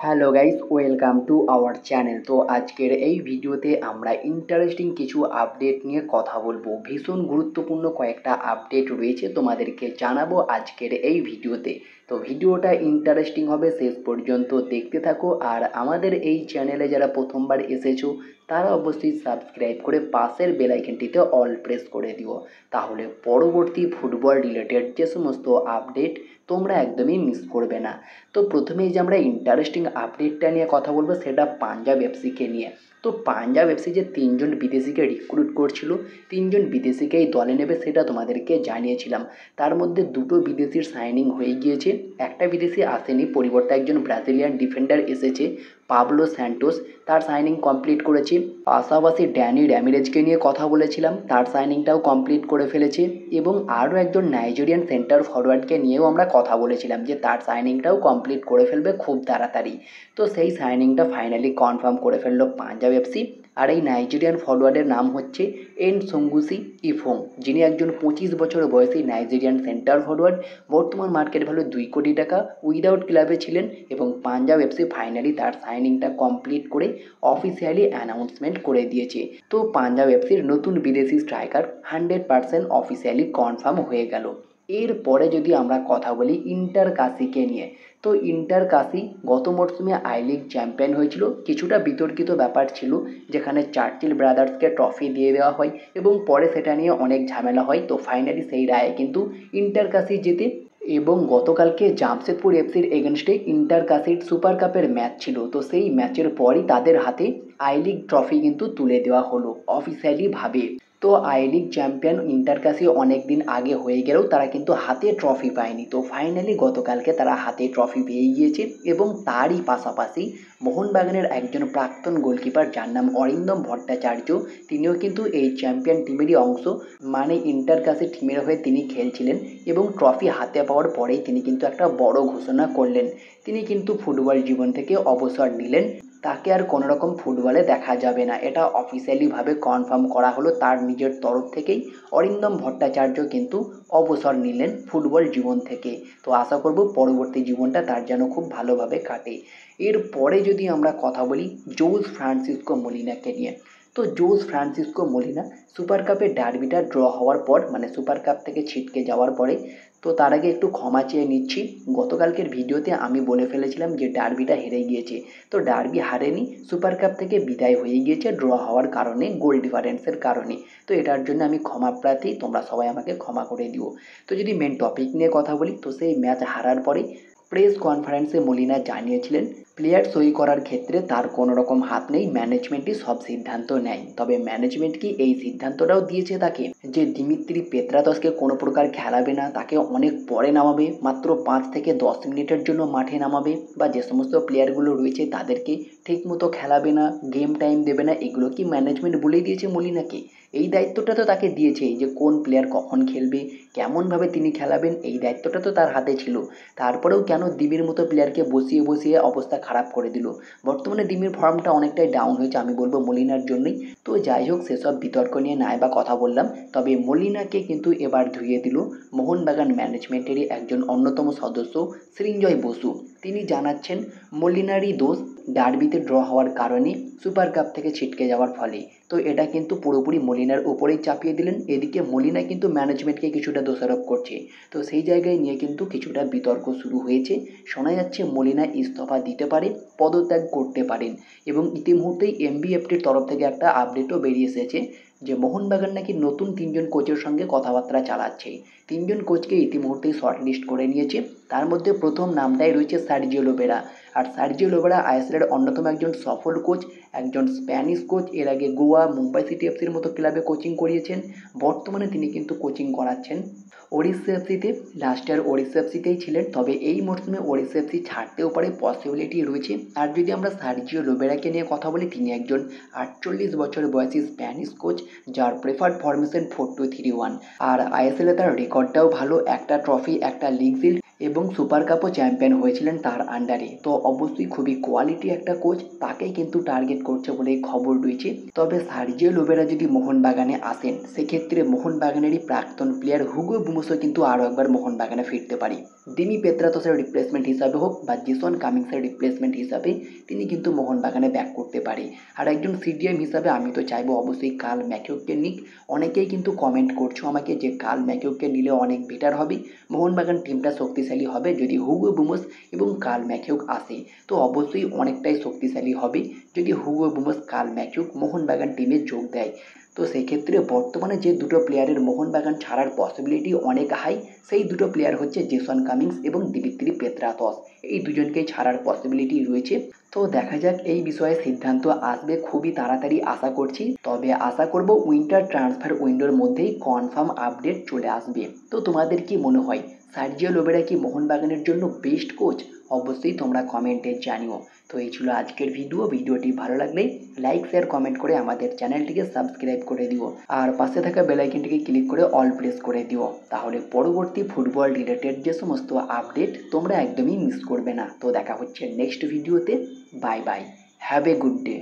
Hello guys, welcome to our channel. তো আজকের এই ভিডিওতে আমরা ইন্টারেস্টিং কিছু আপডেট নিয়ে কথা বলবো। ভীষণ গুরুত্বপূর্ণ কয়েকটা আপডেট রয়েছে, তোমাদেরকে জানাবো আজকের এই ভিডিওতে। তো ভিডিওটা ইন্টারেস্টিং হবে, শেষ পর্যন্ত দেখতে থাকো। আর আমাদের এই চ্যানেলে যারা প্রথমবার এসেছো তারা অবশ্যই সাবস্ক্রাইব করে পাশের বেল আইকনটিতে অল প্রেস করে দিও, তাহলে পরবর্তী ফুটবল রিলেটেড যে সমস্ত আপডেট তোমরা একদমই মিস করবে না। তো প্রথমেই যে আমরা ইন্টারেস্টিং আপডেটটা নিয়ে কথা বলবো সেটা পাঞ্জাব এফসিকে নিয়ে। তো পাঞ্জাব এফসি যে তিনজন বিদেশিকে রিক্রুট করছিল, তিনজন বিদেশিকে এই দলে নেবে সেটা তোমাদেরকে জানিয়েছিলাম। তার মধ্যে দুটো বিদেশির সাইনিং হয়ে গিয়েছে, একটা বিদেশি আসেনি, পরিবর্তে একজন ব্রাজিলিয়ান ডিফেন্ডার এসেছে পাবলো স্যান্টোস, তার সাইনিং কমপ্লিট করেছে। পাশাপাশি ড্যানি র্যামিরেজকে নিয়ে কথা বলেছিলাম, তার সাইনিংটাও কমপ্লিট করে ফেলেছে। এবং আরও একজন নাইজেরিয়ান সেন্টার ফরওয়ার্ডকে নিয়েও আমরা কথা বলেছিলাম যে তার সাইনিংটাও কমপ্লিট করে ফেলবে খুব তাড়াতাড়ি। তো সেই সাইনিংটা ফাইনালি কনফার্ম করে ফেললো পাঞ্জাব এফসি। আর এই নাইজেরিয়ান ফরওয়ার্ডের নাম হচ্ছে এনসঙ্গুসি ইফোং, যিনি একজন 25 বছর বয়সী নাইজেরিয়ান সেন্টার ফরওয়ার্ড। বর্তমান মার্কেট ভ্যালু 2 কোটি টাকা, উইদাউট ক্লাবে ছিলেন এবং পাঞ্জাব এফসি ফাইনালি তার সাইনিংটা কমপ্লিট করে অফিসিয়ালি অ্যানাউন্সমেন্ট করে দিয়েছে। তো পাঞ্জাব এফসির নতুন বিদেশি স্ট্রাইকার 100% অফিসিয়ালি কনফার্ম হয়ে গেল। এরপরে যদি আমরা কথা বলি ইন্টার কাশিকে নিয়ে, তো ইন্টার কাশি গত মরশুমে আই লিগ চ্যাম্পিয়ন হয়েছিল। কিছুটা বিতর্কিত ব্যাপার ছিল, যেখানে চার্চিল ব্রাদার্সকে ট্রফি দিয়ে দেওয়া হয় এবং পরে সেটা নিয়ে অনেক ঝামেলা হয়। তো ফাইনালি সেই রায়ে কিন্তু ইন্টার কাশি জেতে। এবং গতকালকে জামশেদপুর এফসির এগেনস্টে ইন্টার কাশির সুপার কাপের ম্যাচ ছিল। তো সেই ম্যাচের পরই তাদের হাতে আই লিগ ট্রফি কিন্তু তুলে দেওয়া হলো অফিসিয়ালিভাবে। তো আই লিগ চ্যাম্পিয়ন ইন্টার কাশি অনেক দিন আগে হয়ে গেলেও তারা কিন্তু হাতে ট্রফি পায়নি। তো ফাইনালি গতকালকে তারা হাতে ট্রফি পেয়ে গিয়েছে। এবং তারই পাশাপাশি মোহনবাগানের একজন প্রাক্তন গোলকিপার যার নাম অরিন্দম ভট্টাচার্য, তিনিও কিন্তু এই চ্যাম্পিয়ন টিমেরই অংশ, মানে ইন্টার কাশি টিমের হয়ে তিনি খেলছিলেন। এবং ট্রফি হাতে পাওয়ার পরেই তিনি কিন্তু একটা বড় ঘোষণা করলেন, তিনি কিন্তু ফুটবল জীবন থেকে অবসর নিলেন, তাকে আর কোনো রকম ফুটবলে দেখা যাবে না। এটা অফিসিয়ালিভাবে কনফার্ম করা হলো তার নিজের তরফ থেকেই। অরিন্দম ভট্টাচার্য কিন্তু অবসর নিলেন ফুটবল জীবন থেকে। তো আশা করব পরবর্তী জীবনটা তার যেন খুব ভালোভাবে কাটে। এরপরে যদি আমরা কথা বলি জোস ফ্রান্সিসকো মলিনাকে নিয়ে, তো জোস ফ্রান্সিসকো মলিনা সুপার কাপের ডার্বিটা ড্র হওয়ার পর, মানে সুপার কাপ থেকে ছিটকে যাওয়ার পরে, তো তার আগে একটু ক্ষমা চেয়ে নিচ্ছি। গতকালকের ভিডিওতে আমি বলে ফেলেছিলাম যে ডার্বিটা হেরে গিয়েছে। তো ডার্বি হারেনি, সুপার কাপ থেকে বিদায় হয়ে গিয়েছে ড্র হওয়ার কারণে, গোল ডিফারেন্সের কারণে। তো এটার জন্য আমি ক্ষমা প্রার্থী, তোমরা সবাই আমাকে ক্ষমা করে দিও। তো যদি মেন টপিক নিয়ে কথা বলি, তো সেই ম্যাচ হারার পরে প্রেস কনফারেন্সে মলিনা জানিয়েছিলেন প্লেয়ার সই করার ক্ষেত্রে তার কোনো রকম হাত নেই, ম্যানেজমেন্টই সব সিদ্ধান্ত নেয়। তবে ম্যানেজমেন্ট কি এই সিদ্ধান্তটাও দিয়েছে তাকে যে দিমিত্রি পেত্রাতসকে কোনো প্রকার খেলাবে না, তাকে অনেক পরে নামাবে, মাত্র 5 থেকে 10 মিনিটের জন্য মাঠে নামাবে, বা যে সমস্ত প্লেয়ারগুলো রয়েছে তাদেরকে ঠিকমতো খেলাবে না, গেম টাইম দেবে না, এগুলো কি ম্যানেজমেন্ট বলেই দিয়েছে মলিনাকে? এই দায়িত্বটা তো তাকে দিয়েছেই, যে কোন প্লেয়ার কখন খেলবে, কেমনভাবে তিনি খেলাবেন, এই দায়িত্বটা তো তার হাতে ছিল। তারপরেও কেন দিমির মতো প্লেয়ারকে বসিয়ে বসিয়ে অবস্থা খারাপ করে দিল? বর্তমানে দিমির ফর্মটা অনেকটাই ডাউন হয়েছে, আমি বলবো মলিনার জন্যই। তো যাই হোক, সেসব বিতর্ক নিয়ে নাই বা কথা বললাম। তবে মলিনাকে কিন্তু এবার ধুয়ে দিল মোহনবাগান ম্যানেজমেন্টেরই একজন অন্যতম সদস্য সৃঞ্জয় বসু। তিনি জানাচ্ছেন মলিনারই দোষ ডার্বিতে ড্র হওয়ার কারণে, সুপার কাপ থেকে ছিটকে যাওয়ার ফলে। তো এটা কিন্তু পুরোপুরি মলিনার উপরেই চাপিয়ে দিলেন। এদিকে মলিনা কিন্তু ম্যানেজমেন্টকে কিছুটা দোষারোপ করছে। তো সেই জায়গায় নিয়ে কিন্তু কিছুটা বিতর্ক শুরু হয়েছে। শোনা যাচ্ছে মলিনা ইস্তফা দিতে পারে, পদত্যাগ করতে পারেন। এবং ইতিমধ্যেই এমবিএফটির তরফ থেকে একটা আপডেটও বেরিয়ে এসেছে যে মোহনবাগান নাকি নতুন 3জন কোচের সঙ্গে কথাবার্তা চালাচ্ছে। 3জন কোচকে ইতিমধ্যেই শর্টলিস্ট করে নিয়েছে। তার মধ্যে প্রথম নামটাই রয়েছে সার্জিও লোবেরা। আর সার্জিও লোবেরা আইএসএলের অন্যতম একজন সফল কোচ, একজন স্প্যানিশ কোচ। এর আগে গোয়া, মুম্বাই সিটি এফসির মতো ক্লাবে কোচিং করিয়েছেন। বর্তমানে তিনি কিন্তু কোচিং করাচ্ছেন ওড়িশা এফসিতে। লাস্ট ইয়ার ওড়িশা এফসিতেই ছিলেন, তবে এই মরশুমে ওড়িশা এফসি ছাড়তেও পারে, পসিবিলিটি রয়েছে। আর যদি আমরা সার্জিও লোবেরাকে নিয়ে কথা বলি, তিনি একজন 48 বছর বয়সী স্প্যানিশ কোচ, যার প্রেফার্ড ফরমেশন 4-2-3-1। আর আইএসএলে তার রেকর্ডটাও ভালো, একটা ট্রফি, একটা লিগ শিল্ড এবং সুপার কাপও চ্যাম্পিয়ন হয়েছিলেন তার আন্ডারে। তো অবশ্যই খুবই কোয়ালিটি একটা কোচ, তাকেই কিন্তু টার্গেট করছে বলেই খবর রয়েছে। তবে সার্জিও লোবেরা যদি মোহনবাগানে আসেন, সেক্ষেত্রে মোহনবাগানেরই প্রাক্তন প্লেয়ার হুগো বুমোসও কিন্তু আরও একবার মোহনবাগানে ফিরতে পারে। দিমি পেত্রাতসের রিপ্লেসমেন্ট হিসাবে হোক বা জেসন কামিংসের রিপ্লেসমেন্ট হিসাবে তিনি কিন্তু মোহনবাগানে ব্যাক করতে পারে। আর একজন সিডিএম হিসাবে আমি তো চাইবো অবশ্যই কার্ল ম্যাকিউগকে নিক। অনেকেই কিন্তু কমেন্ট করছো আমাকে যে কার্ল ম্যাকিউগকে নিলে অনেক বেটার হবে, মোহনবাগান টিমটা শক্তিশালী হবে যদি হুগো বুমোস এবং কার্ল ম্যাকিউগ আসে। তো অবশ্যই অনেকটাই শক্তিশালী হবে যদি হুগো বুমোস কার্ল ম্যাকিউগ মোহনবাগান টিমে যোগ দেয়। তো সেক্ষেত্রে বর্তমানে যে দুটো প্লেয়ারের মোহনবাগান ছাড়ার পসিবিলিটি অনেক হাই, সেই দুটো প্লেয়ার হচ্ছে জেসন কামিংস এবং দিমিত্রি পেত্রাতস। এই দুজনকেই ছাড়ার পসিবিলিটি রয়েছে। তো দেখা যাক, এই বিষয়ে সিদ্ধান্ত আসবে খুবই তাড়াতাড়ি আশা করছি। তবে আশা করব উইন্টার ট্রান্সফার উইন্ডোর মধ্যেই কনফার্ম আপডেট চলে আসবে। তো তোমাদের কি মনে হয়, সার্জিও লোবেরা কি মোহনবাগানের জন্য বেস্ট কোচ? অবশ্যই তোমরা কমেন্টে জানিও। তো এই ছিল আজকের ভিডিওটি ভালো লাগলে লাইক শেয়ার কমেন্ট করে আমাদের চ্যানেলটিকে সাবস্ক্রাইব করে দিও। আর পাশে থাকা বেল আইকনটিকে ক্লিক করে অল প্রেস করে দিও, তাহলে পরবর্তী ফুটবল রিলেটেড যে সমস্ত আপডেট তোমরা একদমই মিস করবে না। তো দেখা হচ্ছে নেক্সট ভিডিওতে। Bye bye, have a good day.